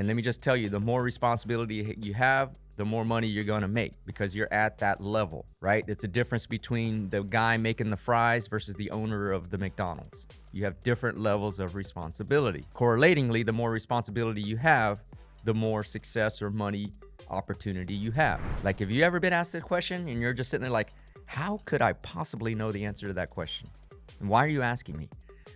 And let me just tell you, the more responsibility you have, the more money you're going to make because you're at that level, right? It's a difference between the guy making the fries versus the owner of the McDonald's. You have different levels of responsibility. Correlatingly, the more responsibility you have, the more success or money opportunity you have. Like, have you ever been asked a question and you're just sitting there like, how could I possibly know the answer to that question? And why are you asking me?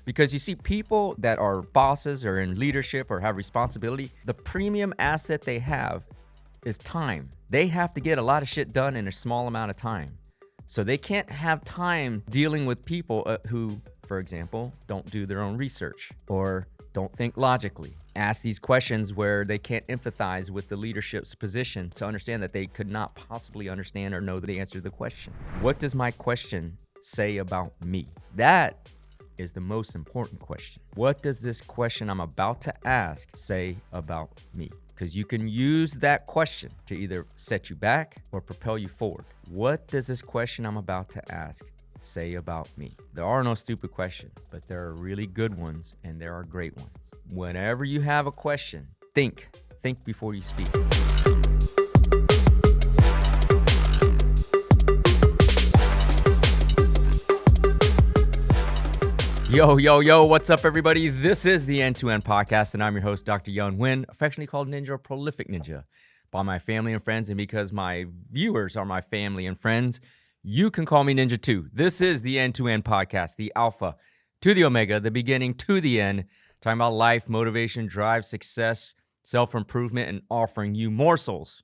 Because you see, people that are bosses or in leadership or have responsibility, the premium asset they have is time. They have to get a lot of shit done in a small amount of time. So they can't have time dealing with people who, for example, don't do their own research or don't think logically. Ask these questions where they can't empathize with the leadership's position to understand that they could not possibly understand or know the answer to the question. What does my question say about me? That is the most important question. What does this question I'm about to ask say about me? Because you can use that question to either set you back or propel you forward. What does this question I'm about to ask say about me? There are no stupid questions, but there are really good ones and there are great ones. Whenever you have a question, think before you speak. Yo, what's up, everybody? This is the End-to-End Podcast, and I'm your host, Dr. Young Nguyen, affectionately called Ninja or Prolific Ninja by my family and friends, and because my viewers are my family and friends, you can call me Ninja too. This is the End-to-End Podcast, the Alpha to the Omega, the beginning to the end, talking about life, motivation, drive, success, self-improvement, and offering you morsels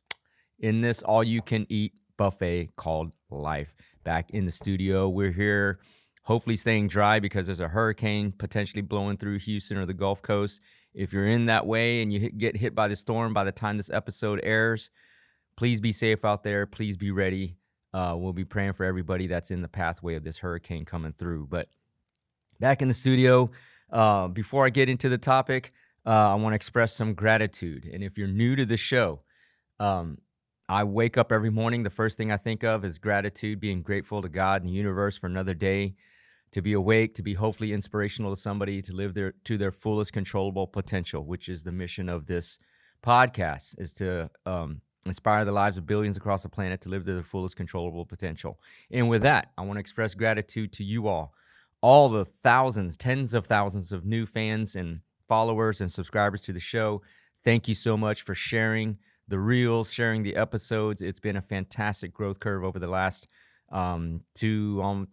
in this all-you-can-eat buffet called life. Back in the studio, we're here hopefully staying dry because there's a hurricane potentially blowing through Houston or the Gulf Coast. If you're in that way and you get hit by the storm by the time this episode airs, please be safe out there. Please be ready. We'll be praying for everybody that's in the pathway of this hurricane coming through. But back in the studio, before I get into the topic, I want to express some gratitude. And if you're new to the show, I wake up every morning. The first thing I think of is gratitude, being grateful to God and the universe for another day, to be awake, to be hopefully inspirational to somebody, to live to their fullest controllable potential, which is the mission of this podcast, is to inspire the lives of billions across the planet to live to their fullest controllable potential. And with that, I want to express gratitude to you all the thousands, tens of thousands of new fans and followers and subscribers to the show. Thank you so much for sharing the reels, sharing the episodes. It's been a fantastic growth curve over the last 2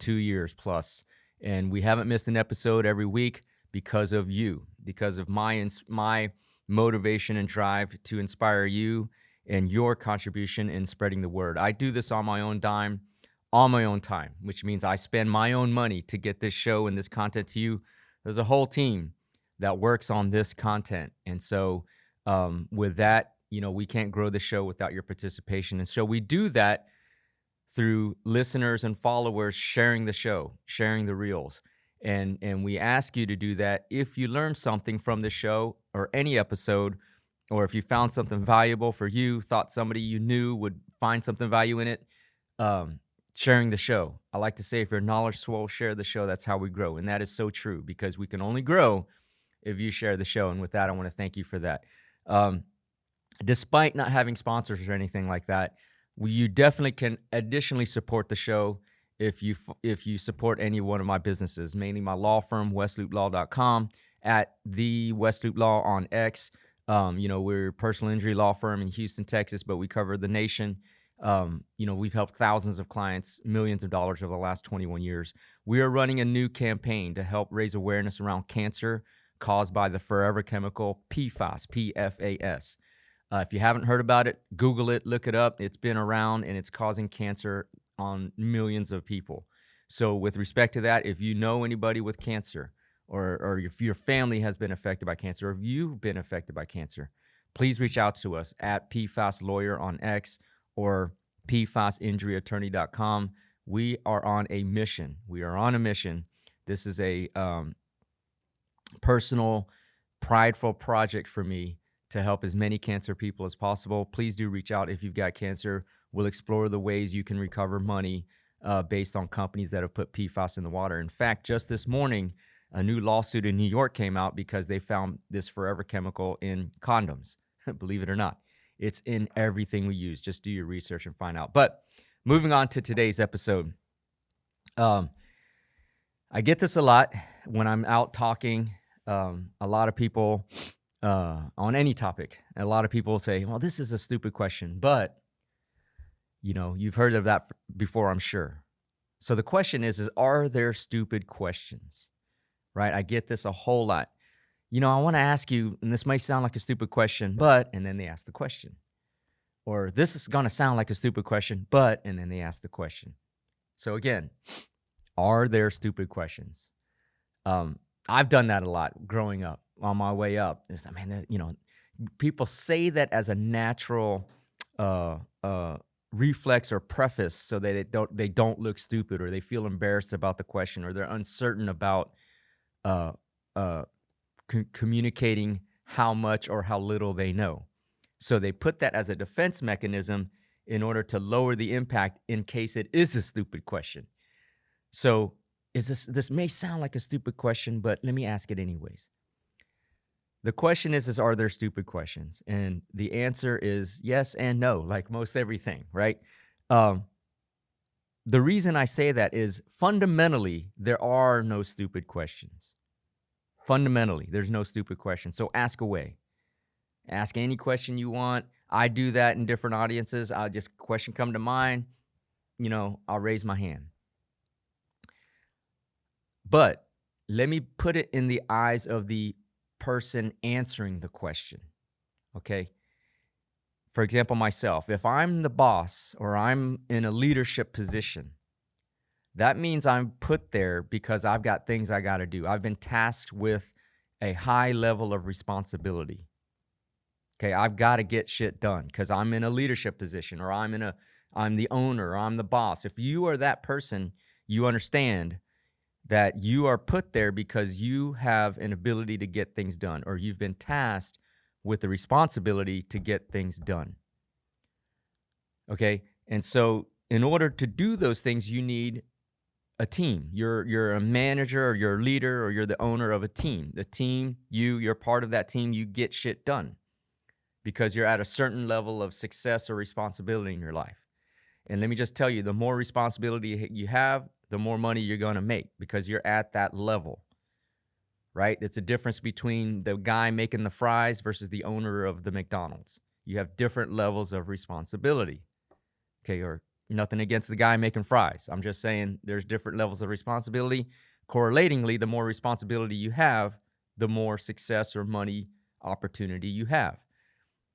years plus. And we haven't missed an episode every week because of you, because of my motivation and drive to inspire you and your contribution in spreading the word. I do this on my own dime, on my own time, which means I spend my own money to get this show and this content to you. There's a whole team that works on this content. And so with that, we can't grow the show without your participation. And so we do that through listeners and followers sharing the show, sharing the reels. And we ask you to do that if you learned something from the show or any episode, or if you found something valuable for you, thought somebody you knew would find something value in it, sharing the show. I like to say, if you're knowledge swole, share the show. That's how we grow. And that is so true, because we can only grow if you share the show. And with that, I want to thank you for that. Despite not having sponsors or anything like that, you definitely can additionally support the show if you support any one of my businesses, mainly my law firm, westlooplaw.com, at the Westloop Law on X. We're a personal injury law firm in Houston, Texas, but we cover the nation. We've helped thousands of clients, millions of dollars over the last 21 years. We are running a new campaign to help raise awareness around cancer caused by the forever chemical PFAS, PFAS. If you haven't heard about it, Google it, look it up. It's been around and it's causing cancer on millions of people. So with respect to that, if you know anybody with cancer, or if your family has been affected by cancer, or if you've been affected by cancer, please reach out to us at PFAS Lawyer on X or PFASinjuryattorney.com. We are on a mission. This is a personal, prideful project for me to help as many cancer people as possible. Please do reach out if you've got cancer. We'll explore the ways you can recover money based on companies that have put PFAS in the water. In fact, just this morning, a new lawsuit in New York came out because they found this forever chemical in condoms. Believe it or not. It's in everything we use. Just do your research and find out. But moving on to today's episode. I get this a lot when I'm out talking. A lot of people on any topic, a lot of people say, well, this is a stupid question, but you've heard of that before, I'm sure. So the question is are there stupid questions? Right? I get this a whole lot. I want to ask you, and this may sound like a stupid question, but, and then they ask the question. Or this is going to sound like a stupid question, but, and then they ask the question. So again, are there stupid questions? I've done that a lot growing up, on my way up. People say that as a natural reflex or preface so that they don't look stupid, or they feel embarrassed about the question, or they're uncertain about communicating how much or how little they know. So they put that as a defense mechanism in order to lower the impact in case it is a stupid question. So this may sound like a stupid question, but let me ask it anyways. The question is are there stupid questions? And the answer is yes and no, like most everything, right? The reason I say that is fundamentally, there are no stupid questions. Fundamentally, there's no stupid question. So ask away. Ask any question you want. I do that in different audiences. I'll just question come to mind, I'll raise my hand. But let me put it in the eyes of the person answering the question, okay? For example, myself, if I'm the boss or I'm in a leadership position, that means I'm put there because I've got things I got to do. I've been tasked with a high level of responsibility. Okay, I've got to get shit done because I'm in a leadership position, or I'm the owner, or I'm the boss. If you are that person, you understand that you are put there because you have an ability to get things done, or you've been tasked with the responsibility to get things done. Okay, and so in order to do those things, you need a team. You're a manager, or you're a leader, or you're the owner of a team. The team, you're part of that team. You get shit done because you're at a certain level of success or responsibility in your life. And let me just tell you, the more responsibility you have, the more money you're going to make because you're at that level, right? It's a difference between the guy making the fries versus the owner of the McDonald's. You have different levels of responsibility, okay? Or nothing against the guy making fries. I'm just saying there's different levels of responsibility. Correlatingly, the more responsibility you have, the more success or money opportunity you have.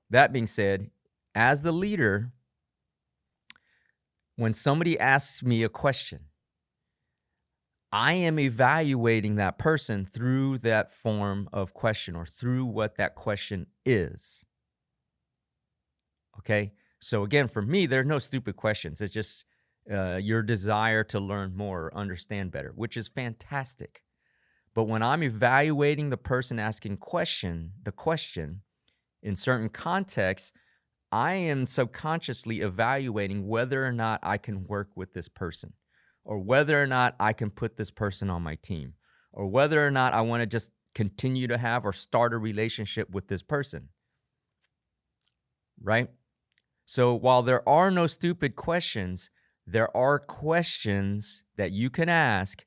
That being said, as the leader, when somebody asks me a question, I am evaluating that person through that form of question, or through what that question is. Okay? So again, for me, there are no stupid questions. It's just your desire to learn more or understand better, which is fantastic. But when I'm evaluating the person asking the question, in certain contexts, I am subconsciously evaluating whether or not I can work with this person, or whether or not I can put this person on my team, or whether or not I want to just continue to have or start a relationship with this person, right? So while there are no stupid questions, there are questions that you can ask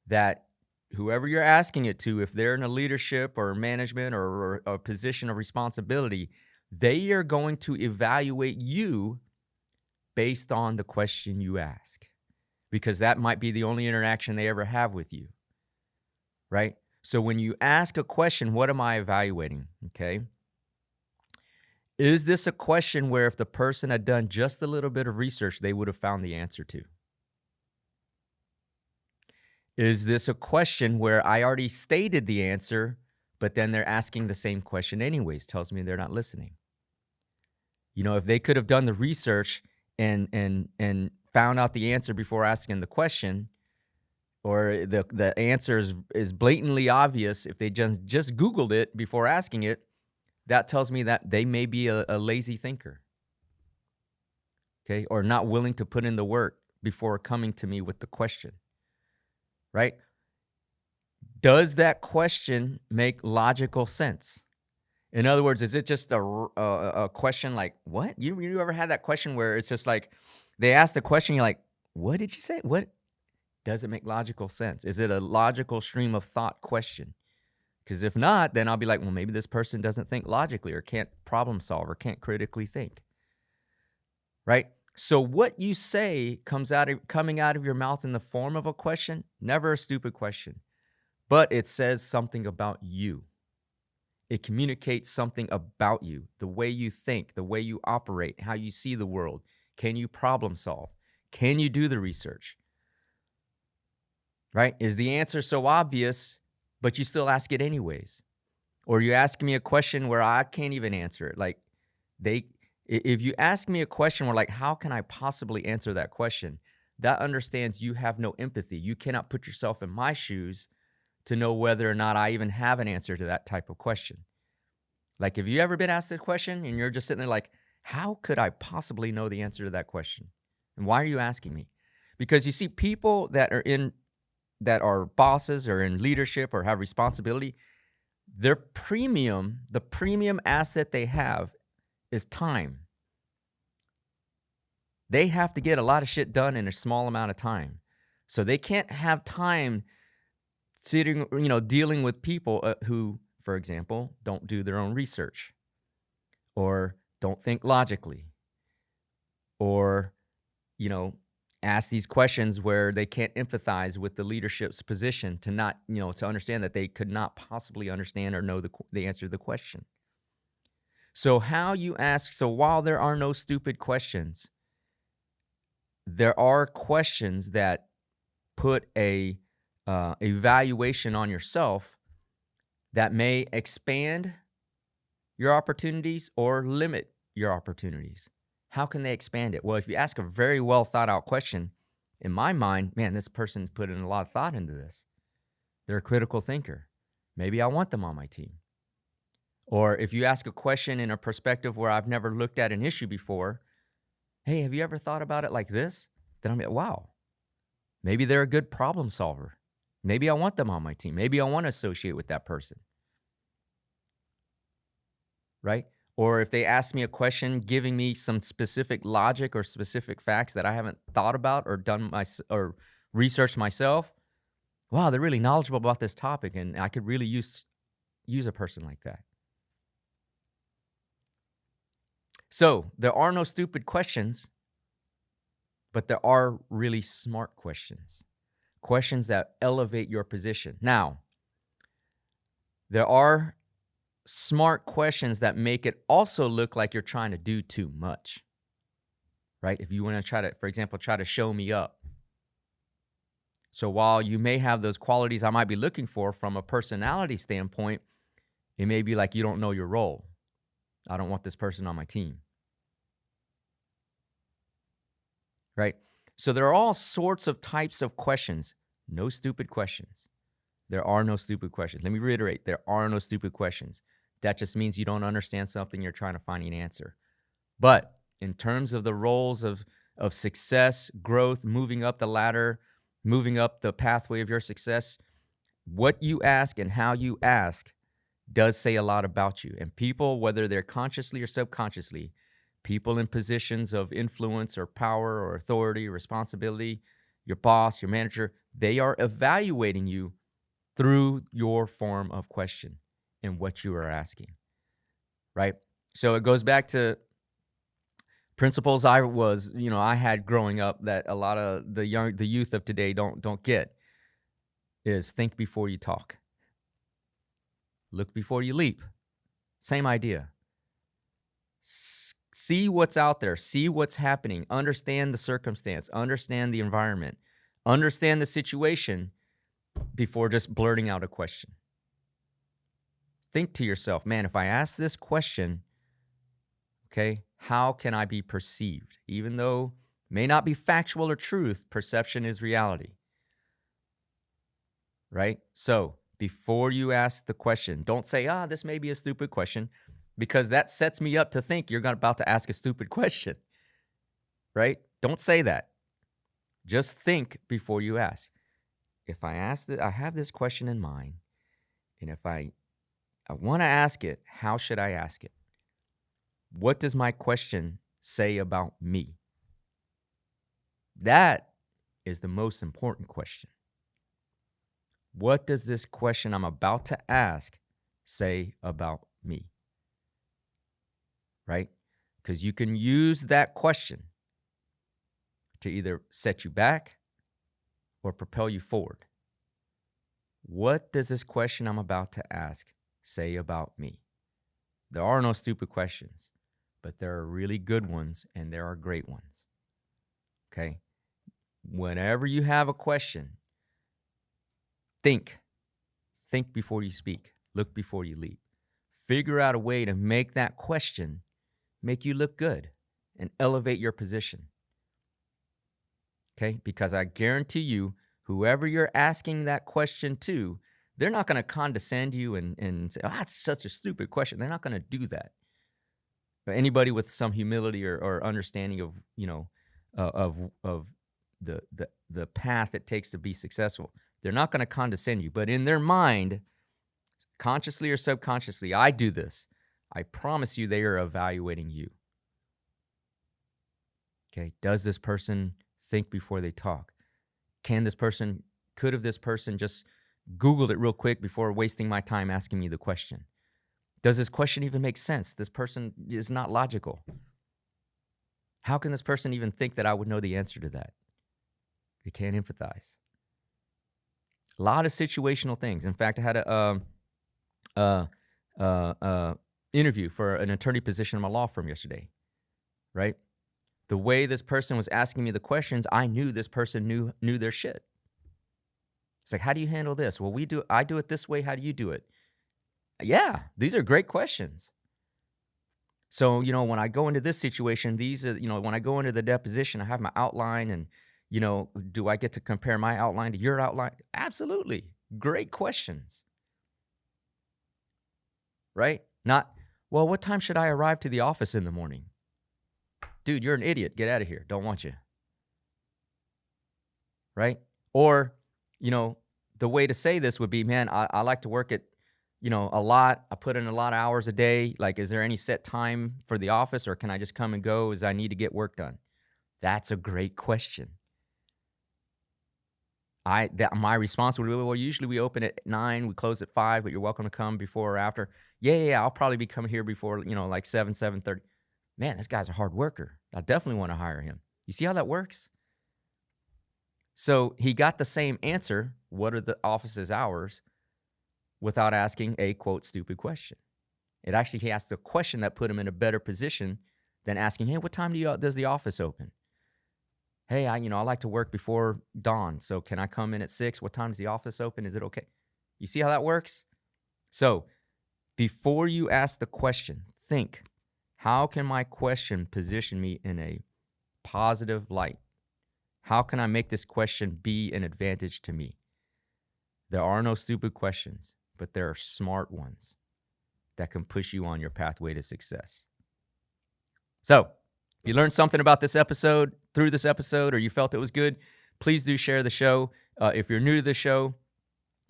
that whoever you're asking it to, if they're in a leadership or management or a position of responsibility, they are going to evaluate you based on the question you ask, because that might be the only interaction they ever have with you, right? So when you ask a question, what am I evaluating? Okay. Is this a question where if the person had done just a little bit of research, they would have found the answer to? Is this a question where I already stated the answer, but then they're asking the same question anyways? Tells me they're not listening. If they could have done the research and found out the answer before asking the question, or the answer is blatantly obvious if they just Googled it before asking it, that tells me that they may be a lazy thinker, okay, or not willing to put in the work before coming to me with the question, right? Does that question make logical sense? In other words, is it just a question like, what? You ever had that question where it's just like they ask the question, you're like, what did you say? What? Does it make logical sense? Is it a logical stream of thought question? Because if not, then I'll be like, well, maybe this person doesn't think logically or can't problem solve or can't critically think. Right? So what you say coming out of your mouth in the form of a question, never a stupid question, but it says something about you. It communicates something about you, the way you think, the way you operate, how you see the world. Can you problem solve? Can you do the research? Right? Is the answer so obvious, but you still ask it anyways? Or you ask me a question where I can't even answer it? Like if you ask me a question where like, how can I possibly answer that question? That understands you have no empathy. You cannot put yourself in my shoes to know whether or not I even have an answer to that type of question. Like, have you ever been asked a question and you're just sitting there like, how could I possibly know the answer to that question? And why are you asking me? Because you see, people that are bosses or in leadership or have responsibility, the premium asset they have is time. They have to get a lot of shit done in a small amount of time. So they can't have time sitting, dealing with people who, for example, don't do their own research or don't think logically or, ask these questions where they can't empathize with the leadership's position to not, to understand that they could not possibly understand or know the answer to the question. So while there are no stupid questions, there are questions that put a evaluation on yourself that may expand your opportunities or limit your opportunities. How can they expand it? Well, if you ask a very well thought out question, in my mind, man, this person's put in a lot of thought into this. They're a critical thinker. Maybe I want them on my team. Or if you ask a question in a perspective where I've never looked at an issue before, hey, have you ever thought about it like this? Then I'm like, wow, maybe they're a good problem solver. Maybe I want them on my team. Maybe I want to associate with that person. Right? Or if they ask me a question, giving me some specific logic or specific facts that I haven't thought about or or researched myself, wow, they're really knowledgeable about this topic, and I could really use a person like that. So there are no stupid questions, but there are really smart questions, questions that elevate your position. Now, there are smart questions that make it also look like you're trying to do too much, right? If you want to for example, try to show me up. So while you may have those qualities I might be looking for from a personality standpoint, it may be like you don't know your role. I don't want this person on my team, right? So there are all sorts of types of questions. No stupid questions. There are no stupid questions. Let me reiterate, there are no stupid questions. That just means you don't understand something, you're trying to find an answer. But in terms of the roles of success, growth, moving up the ladder, moving up the pathway of your success, what you ask and how you ask does say a lot about you. And people, whether they're consciously or subconsciously, people in positions of influence or power or authority or responsibility, your boss, your manager, they are evaluating you through your form of question and what you are asking, right? So it goes back to principles I had growing up that a lot of the youth of today don't get is think before you talk. Look before you leap. Same idea. See what's out there, see what's happening, understand the circumstance, understand the environment, understand the situation before just blurting out a question. Think to yourself, man, if I ask this question, okay, how can I be perceived? Even though it may not be factual or truth, perception is reality, right? So before you ask the question, don't say, this may be a stupid question, because that sets me up to think you're about to ask a stupid question, right? Don't say that. Just think before you ask. If I ask that, I have this question in mind, and if I I want to ask it. How should I ask it? What does my question say about me? That is the most important question. What does this question I'm about to ask say about me? Right? Because you can use that question to either set you back or propel you forward. What does this question I'm about to ask say about me? There are no stupid questions, but there are really good ones and there are great ones. Okay? Whenever you have a question, think. Think before you speak. Look before you leap. Figure out a way to make that question make you look good and elevate your position. Okay? Because I guarantee you, whoever you're asking that question to, they're not going to condescend you and say, oh, that's such a stupid question. They're not going to do that. But anybody with some humility or understanding of, of the path it takes to be successful, they're not going to condescend you. But in their mind, consciously or subconsciously, I do this. I promise you they are evaluating you. Okay, does this person think before they talk? Could this person just Googled it real quick before wasting my time asking me the question? Does this question even make sense? This person is not logical. How can this person even think that I would know the answer to that? They can't empathize. A lot of situational things. In fact, I had a interview for an attorney position in my law firm yesterday, right? The way this person was asking me the questions, I knew this person knew their shit. It's like, how do you handle this? Well, I do it this way. How do you do it? Yeah, these are great questions. So, when I go into this situation, when I go into the deposition, I have my outline and, do I get to compare my outline to your outline? Absolutely. Great questions. Right? Not, well, what time should I arrive to the office in the morning? Dude, you're an idiot. Get out of here. Don't want you. Right? Or, the way to say this would be, man, I like to work at, a lot. I put in a lot of hours a day. Like, is there any set time for the office or can I just come and go as I need to get work done? That's a great question. My response would be, well, usually we open at 9, we close at 5, but you're welcome to come before or after. Yeah, I'll probably be coming here before, like 7:30. Man, this guy's a hard worker. I definitely want to hire him. You see how that works? So he got the same answer, what are the office's hours, without asking a, quote, stupid question. He asked a question that put him in a better position than asking, hey, what time does the office open? Hey, I like to work before dawn, so can I come in at 6? What time does the office open? Is it okay? You see how that works? So before you ask the question, think, how can my question position me in a positive light? How can I make this question be an advantage to me? There are no stupid questions, but there are smart ones that can push you on your pathway to success. So, if you learned something about through this episode, or you felt it was good, please do share the show. If you're new to the show,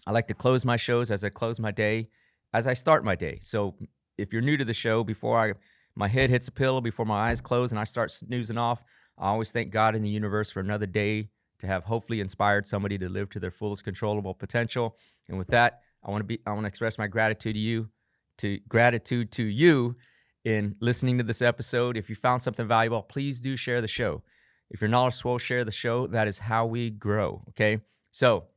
I like to close my shows as I close my day, as I start my day. So, if you're new to the show, before my head hits the pillow, before my eyes close and I start snoozing off, I always thank God and the universe for another day to have hopefully inspired somebody to live to their fullest controllable potential. And with that, I want to express my gratitude to you in listening to this episode. If you found something valuable, please do share the show. If you're knowledge swole, share the show. That is how we grow. Okay. So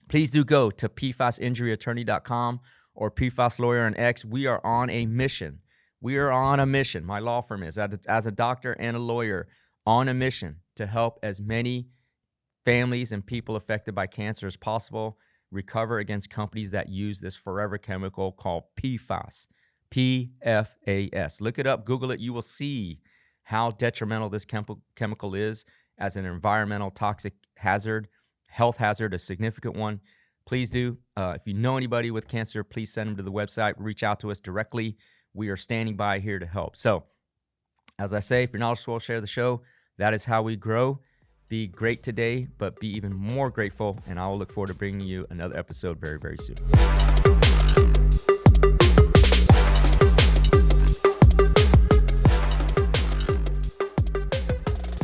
please do go to pfasinjuryattorney.com or PFAS Lawyer on X. We are on a mission. My law firm is, as a doctor and a lawyer, on a mission to help as many families and people affected by cancer as possible recover against companies that use this forever chemical called PFAS. PFAS. Look it up, Google it. You will see how detrimental this chemical is as an environmental toxic hazard, health hazard, a significant one. Please do. If you know anybody with cancer, please send them to the website. Reach out to us directly. We are standing by here to help. So, as I say, if you're knowledgeable, share the show. That is how we grow. Be great today, but be even more grateful. And I will look forward to bringing you another episode very, very soon.